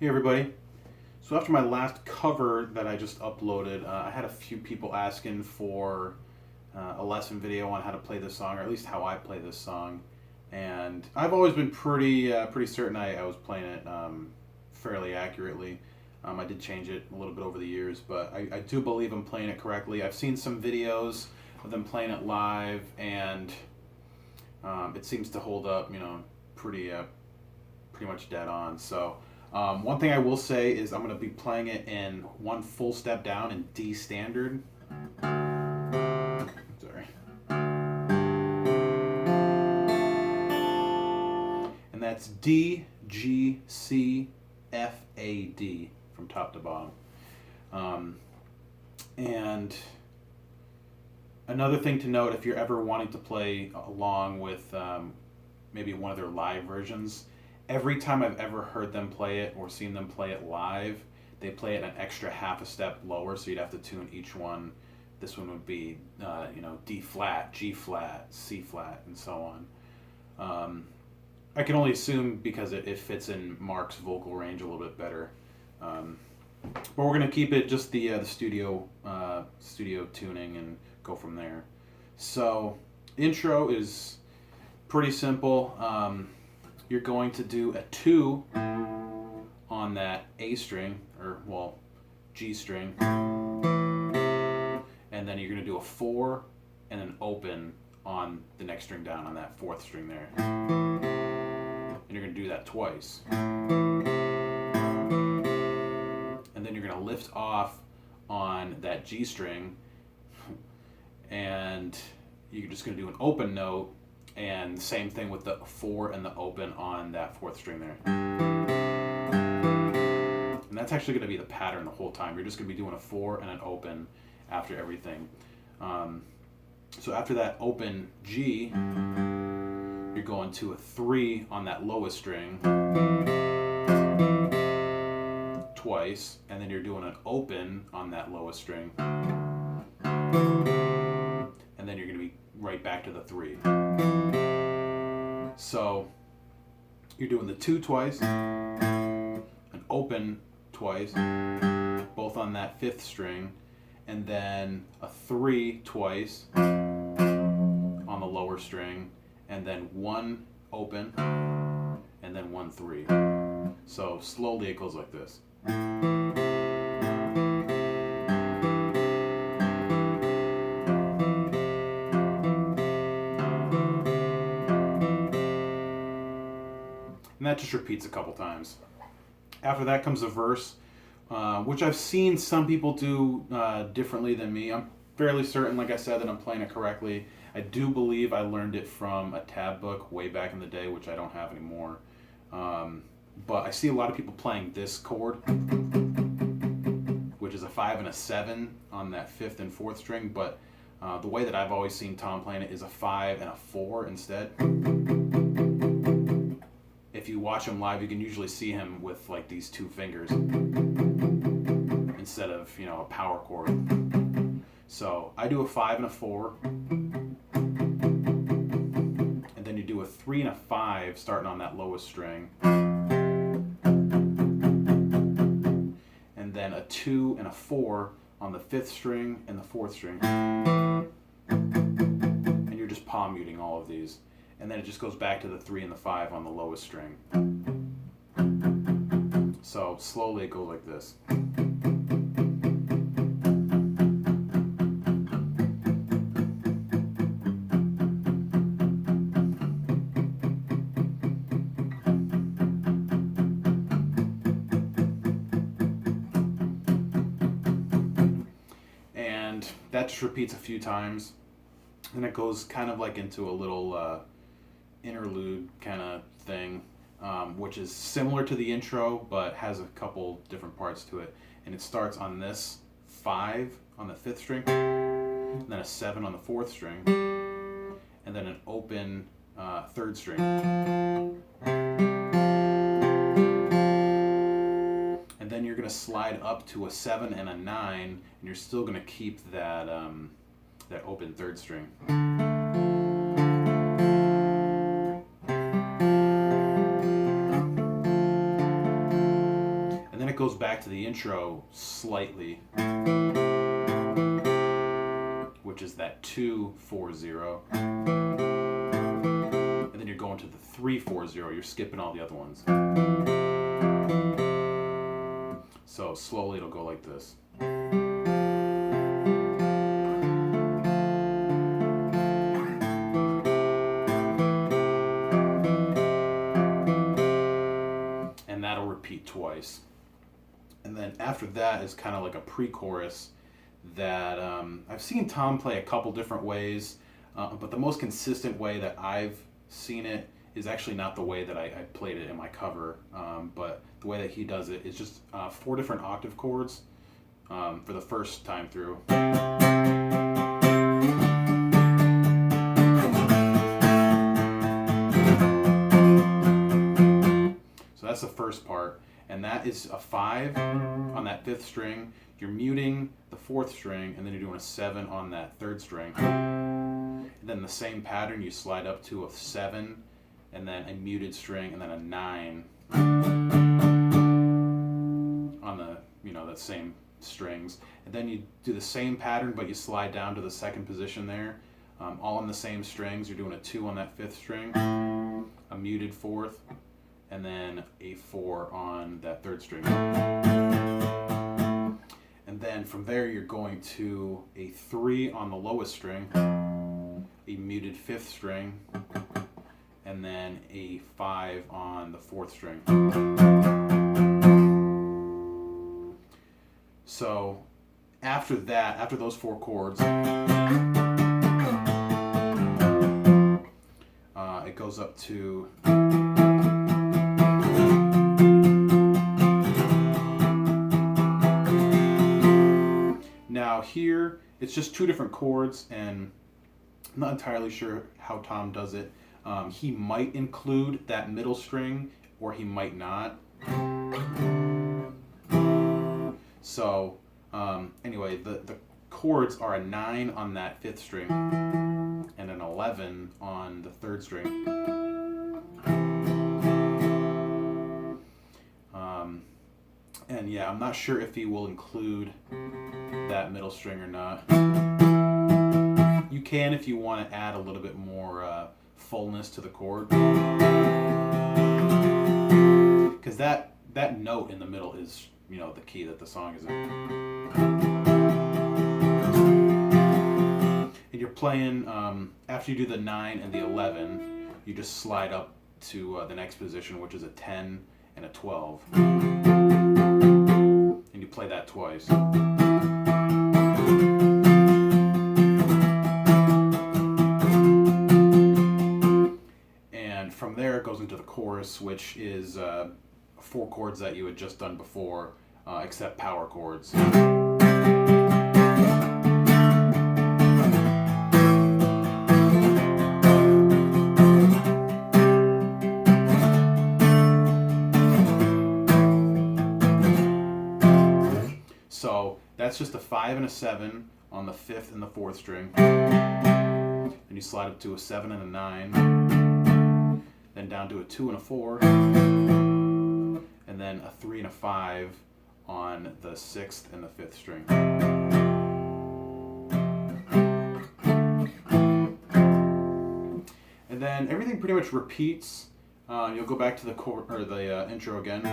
Hey everybody. So after my last cover that I just uploaded, I had a few people asking for a lesson video on how to play this song, or at least how I play this song. And I've always been pretty certain I was playing it fairly accurately. I did change it a little bit over the years, but I do believe I'm playing it correctly. I've seen some videos of them playing it live, and it seems to hold up, pretty much dead on. So one thing I will say is I'm going to be playing it in one full step down in D standard. Sorry. And that's D, G, C, F, A, D from top to bottom. And another thing to note, if you're ever wanting to play along with maybe one of their live versions, every time I've ever heard them play it or seen them play it live, they play it an extra half a step lower, so you'd have to tune each one. This one would be, D flat, G flat, C flat, and so on. I can only assume because it fits in Mark's vocal range a little bit better. But we're gonna keep it just the studio tuning and go from there. So intro is pretty simple. You're going to do a 2 on that A string, G string, and then you're going to do a 4 and an open on the next string down on that 4th string there. And you're going to do that twice. And then you're going to lift off on that G string, and you're just going to do an open note. And same thing with the 4 and the open on that 4th string there. And that's actually going to be the pattern the whole time. You're just going to be doing a 4 and an open after everything. So after that open G, you're going to a 3 on that lowest string twice, and then you're doing an open on that lowest string. And then you're going to be right back to the 3. So you're doing the 2 twice, an open twice, both on that 5th string, and then a 3 twice on the lower string, and then 1 open, and then 1 3. So slowly it goes like this. And that just repeats a couple times. After that comes a verse, which I've seen some people do differently than me. I'm fairly certain, like I said, that I'm playing it correctly. I do believe I learned it from a tab book way back in the day, which I don't have anymore. But I see a lot of people playing this chord, which is a 5 and a 7 on that 5th and 4th string. But the way that I've always seen Tom playing it is a 5 and a 4 instead. If you watch him live, you can usually see him with like these 2 fingers instead of, a power chord. So I do a 5 and a 4, and then you do a 3 and a 5 starting on that lowest string, and then a 2 and a 4 on the 5th string and the 4th string, and you're just palm muting all of these. And then it just goes back to the 3 and the 5 on the lowest string. So slowly it goes like this. And that just repeats a few times. And it goes kind of like into a little interlude kind of thing, which is similar to the intro but has a couple different parts to it. And it starts on this 5 on the 5th string, and then a 7 on the 4th string, and then an open 3rd string, and then you're going to slide up to a 7 and a 9, and you're still going to keep that open 3rd string. back to the intro slightly, which is that 2-4-0, and then you're going to the 3-4-0. You're skipping all the other ones. So slowly it'll go like this. And that'll repeat twice. And then after that is kind of like a pre-chorus that I've seen Tom play a couple different ways, but the most consistent way that I've seen it is actually not the way that I played it in my cover, but the way that he does it is just 4 different octave chords for the first time through. So that's the first part, and that is a 5 on that 5th string. You're muting the 4th string, and then you're doing a 7 on that 3rd string. And then the same pattern, you slide up to a 7, and then a muted string, and then a 9 on the, the same strings. And then you do the same pattern, but you slide down to the 2nd position there, all on the same strings. You're doing a 2 on that 5th string, a muted 4th, and then a 4 on that 3rd string. And then from there you're going to a 3 on the lowest string, a muted 5th string, and then a 5 on the 4th string. So after that, after those 4 chords, it goes up to now here it's just 2 different chords, and I'm not entirely sure how Tom does it. He might include that middle string, or he might not. So anyway, the chords are a 9 on that 5th string and an 11 on the 3rd string. And yeah, I'm not sure if he will include that middle string or not. You can if you want to add a little bit more fullness to the chord, because that note in the middle is the key that the song is in. And you're playing after you do the 9 and the 11, you just slide up to the next position, which is a 10 and a 12, and you play that twice. From there it goes into the chorus, which is 4 chords that you had just done before, except power chords. So that's just a 5 and a 7 on the 5th and the 4th string. Then you slide up to a 7 and a 9. Then down to a 2 and a 4, and then a 3 and a 5 on the 6th and the 5th string. And then everything pretty much repeats. You'll go back to the intro again,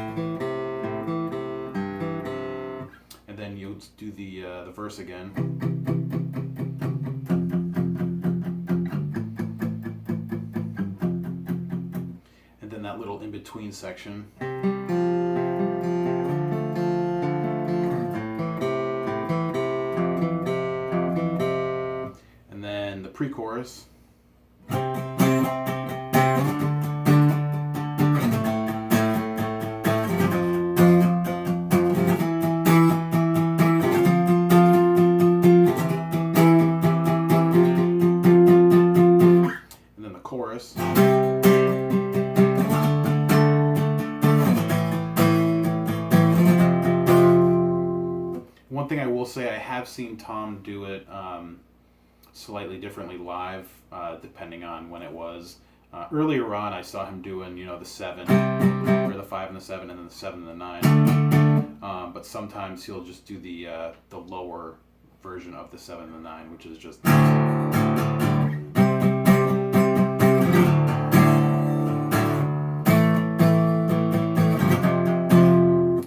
and then you'll do the verse again. That little in-between section. And then the pre-chorus. And then the chorus. One thing I will say, I have seen Tom do it slightly differently live, depending on when it was. Earlier on, I saw him doing, the 7, or the 5 and the 7, and then the 7 and the 9. but sometimes he'll just do the lower version of the 7 and the 9, which is just.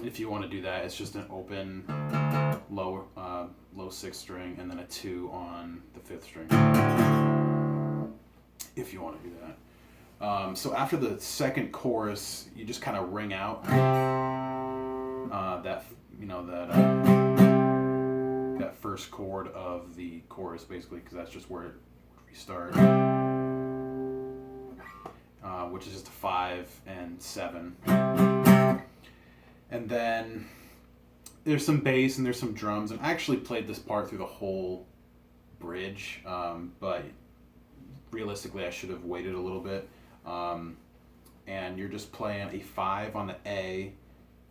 If you want to do that, it's just an open low 6th string and then a 2 on the 5th string. If you want to do that. So after the second chorus, you just kind of ring out that first chord of the chorus, basically, because that's just where we start, which is just a 5 and 7. And then there's some bass and there's some drums, and I actually played this part through the whole bridge, but realistically I should have waited a little bit. And you're just playing a 5 on the A,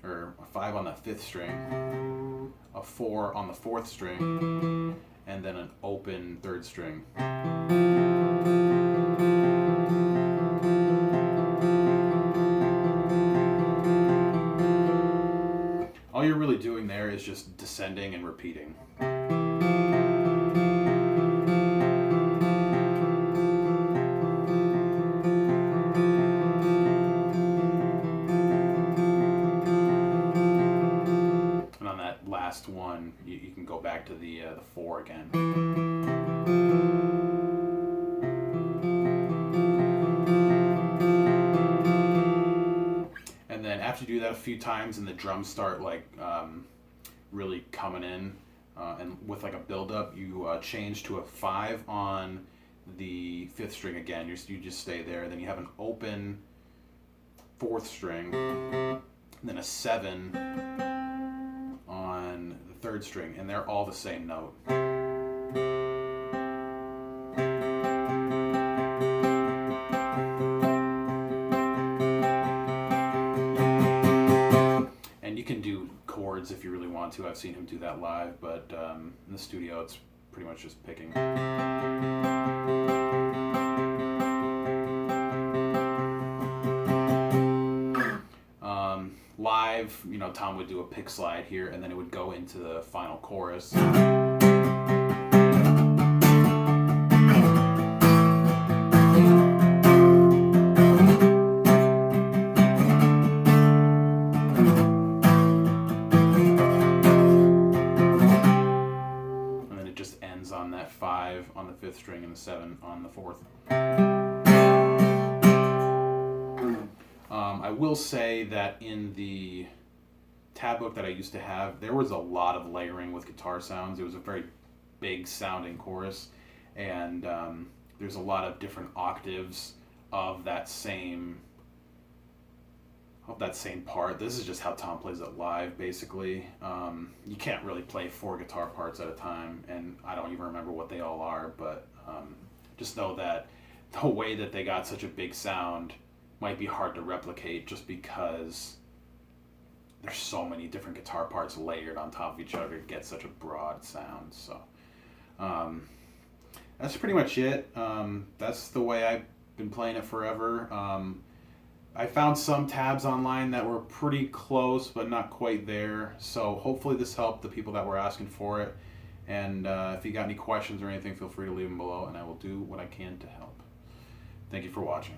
or a 5 on the 5th string, a 4 on the 4th string, and then an open 3rd string. All you're really doing there is just descending and repeating. Last one, you can go back to the 4 again. And then after you do that a few times and the drums start really coming in and with like a build up, you change to a 5 on the 5th string again. You just stay there. Then you have an open 4th string, and then a 7 on the 3rd string, and they're all the same note. And you can do chords if you really want to. I've seen him do that live, but in the studio it's pretty much just picking. Live, Tom would do a pick slide here, and then it would go into the final chorus. And then it just ends on that 5 on the 5th string and the 7 on the 4th. I will say that in the tab book that I used to have, there was a lot of layering with guitar sounds. It was a very big sounding chorus, and there's a lot of different octaves of that same part. This is just how Tom plays it live, basically. You can't really play 4 guitar parts at a time, and I don't even remember what they all are, but just know that the way that they got such a big sound might be hard to replicate just because there's so many different guitar parts layered on top of each other to get such a broad sound. So that's pretty much it. That's the way I've been playing it forever. I found some tabs online that were pretty close but not quite there, so hopefully this helped the people that were asking for it. And if you got any questions or anything, feel free to leave them below and I will do what I can to help. Thank you for watching.